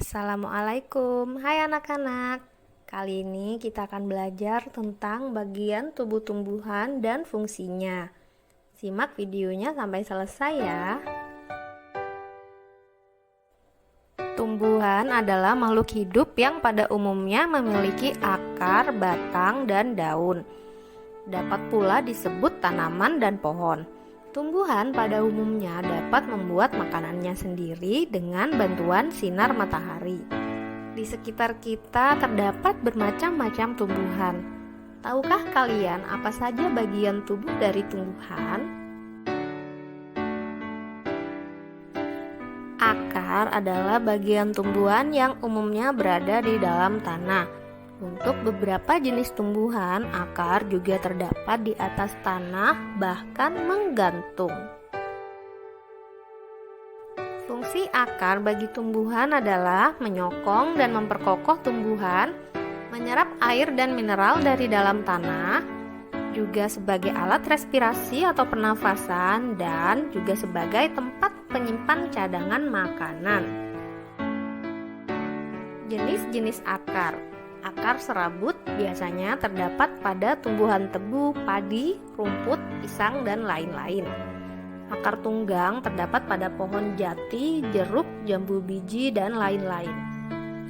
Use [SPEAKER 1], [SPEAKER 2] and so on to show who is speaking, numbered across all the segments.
[SPEAKER 1] Assalamualaikum, hai anak-anak. Kali ini kita akan belajar tentang bagian tubuh tumbuhan dan fungsinya. Simak videonya sampai selesai ya. Tumbuhan adalah makhluk hidup yang pada umumnya memiliki akar, batang, dan daun. Dapat pula disebut tanaman dan pohon. Tumbuhan pada umumnya dapat membuat makanannya sendiri dengan bantuan sinar matahari. Di sekitar kita terdapat bermacam-macam tumbuhan. Tahukah kalian apa saja bagian tubuh dari tumbuhan? Akar adalah bagian tumbuhan yang umumnya berada di dalam tanah. Untuk beberapa jenis tumbuhan, akar juga terdapat di atas tanah, bahkan menggantung. Fungsi akar bagi tumbuhan adalah menyokong dan memperkokoh tumbuhan, menyerap air dan mineral dari dalam tanah, juga sebagai alat respirasi atau pernafasan, dan juga sebagai tempat penyimpan cadangan makanan. Jenis-jenis akar. Akar serabut biasanya terdapat pada tumbuhan tebu, padi, rumput, pisang, dan lain-lain. Akar tunggang terdapat pada pohon jati, jeruk, jambu biji, dan lain-lain.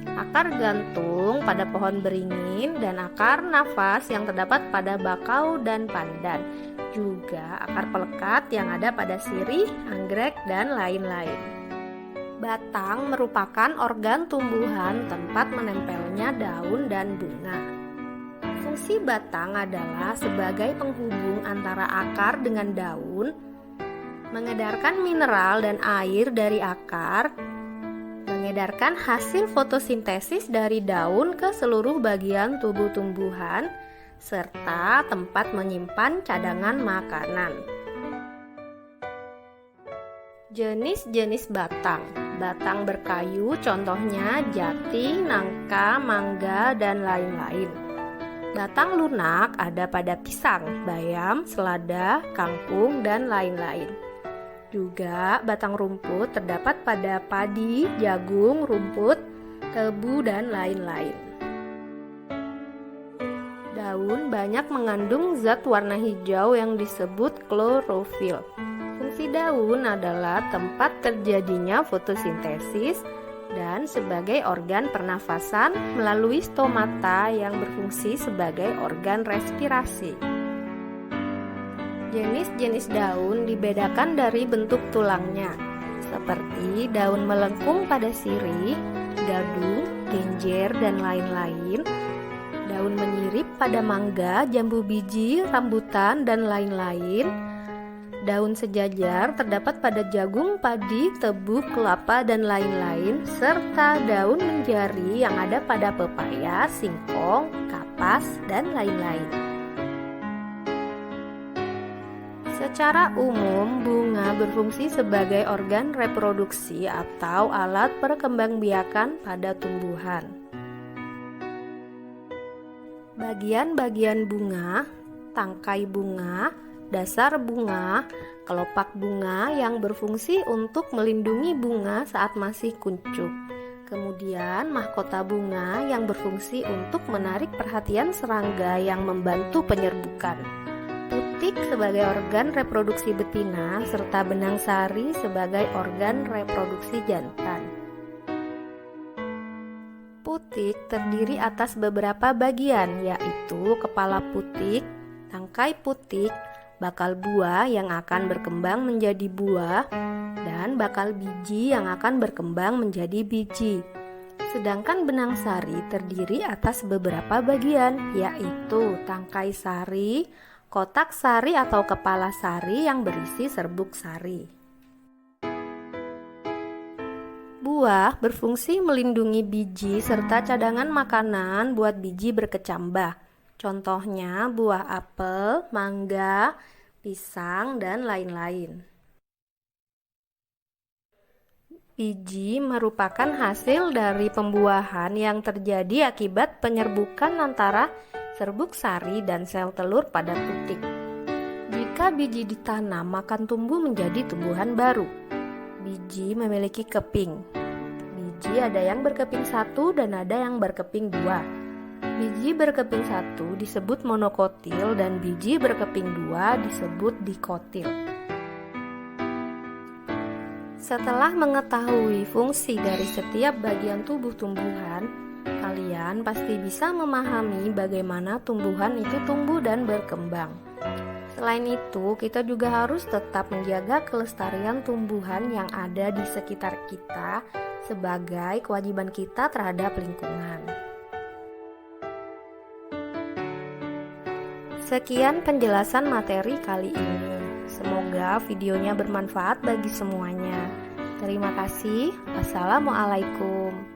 [SPEAKER 1] Akar gantung pada pohon beringin dan akar nafas yang terdapat pada bakau dan pandan. Juga akar pelekat yang ada pada sirih, anggrek, dan lain-lain. Batang merupakan organ tumbuhan tempat menempelnya daun dan bunga. Fungsi batang adalah sebagai penghubung antara akar dengan daun, mengedarkan mineral dan air dari akar, mengedarkan hasil fotosintesis dari daun ke seluruh bagian tubuh tumbuhan, serta tempat menyimpan cadangan makanan. Jenis-jenis batang. Batang berkayu contohnya jati, nangka, mangga, dan lain-lain. Batang lunak ada pada pisang, bayam, selada, kangkung, dan lain-lain. Juga batang rumput terdapat pada padi, jagung, rumput, tebu, dan lain-lain. Daun banyak mengandung zat warna hijau yang disebut klorofil. Fungsi daun adalah tempat terjadinya fotosintesis dan sebagai organ pernafasan melalui stomata yang berfungsi sebagai organ respirasi. Jenis-jenis daun dibedakan dari bentuk tulangnya, seperti daun melengkung pada sirih, gadung, genjer, dan lain-lain, daun menyirip pada mangga, jambu biji, rambutan, dan lain-lain. Daun sejajar terdapat pada jagung, padi, tebu, kelapa, dan lain-lain, serta daun menjari yang ada pada pepaya, singkong, kapas, dan lain-lain. Secara umum, bunga berfungsi sebagai organ reproduksi atau alat perkembangbiakan pada tumbuhan. Bagian-bagian bunga, tangkai bunga, dasar bunga, kelopak bunga yang berfungsi untuk melindungi bunga saat masih kuncup. Kemudian mahkota bunga yang berfungsi untuk menarik perhatian serangga yang membantu penyerbukan. Putik sebagai organ reproduksi betina serta benang sari sebagai organ reproduksi jantan. Putik terdiri atas beberapa bagian, yaitu kepala putik, tangkai putik, bakal buah yang akan berkembang menjadi buah, dan bakal biji yang akan berkembang menjadi biji. Sedangkan benang sari terdiri atas beberapa bagian, yaitu tangkai sari, kotak sari atau kepala sari yang berisi serbuk sari. Buah berfungsi melindungi biji serta cadangan makanan buat biji berkecambah. Contohnya buah apel, mangga, pisang, dan lain-lain. Biji merupakan hasil dari pembuahan yang terjadi akibat penyerbukan antara serbuk sari dan sel telur pada putik. Jika biji ditanam akan tumbuh menjadi tumbuhan baru. Biji memiliki keping. Biji biji ada yang berkeping 1 dan ada yang berkeping 2. Biji berkeping 1 disebut monokotil dan biji berkeping 2 disebut dikotil. Setelah mengetahui fungsi dari setiap bagian tubuh tumbuhan, kalian pasti bisa memahami bagaimana tumbuhan itu tumbuh dan berkembang. Selain itu, kita juga harus tetap menjaga kelestarian tumbuhan yang ada di sekitar kita sebagai kewajiban kita terhadap lingkungan. Sekian penjelasan materi kali ini. Semoga videonya bermanfaat bagi semuanya. Terima kasih. Wassalamualaikum.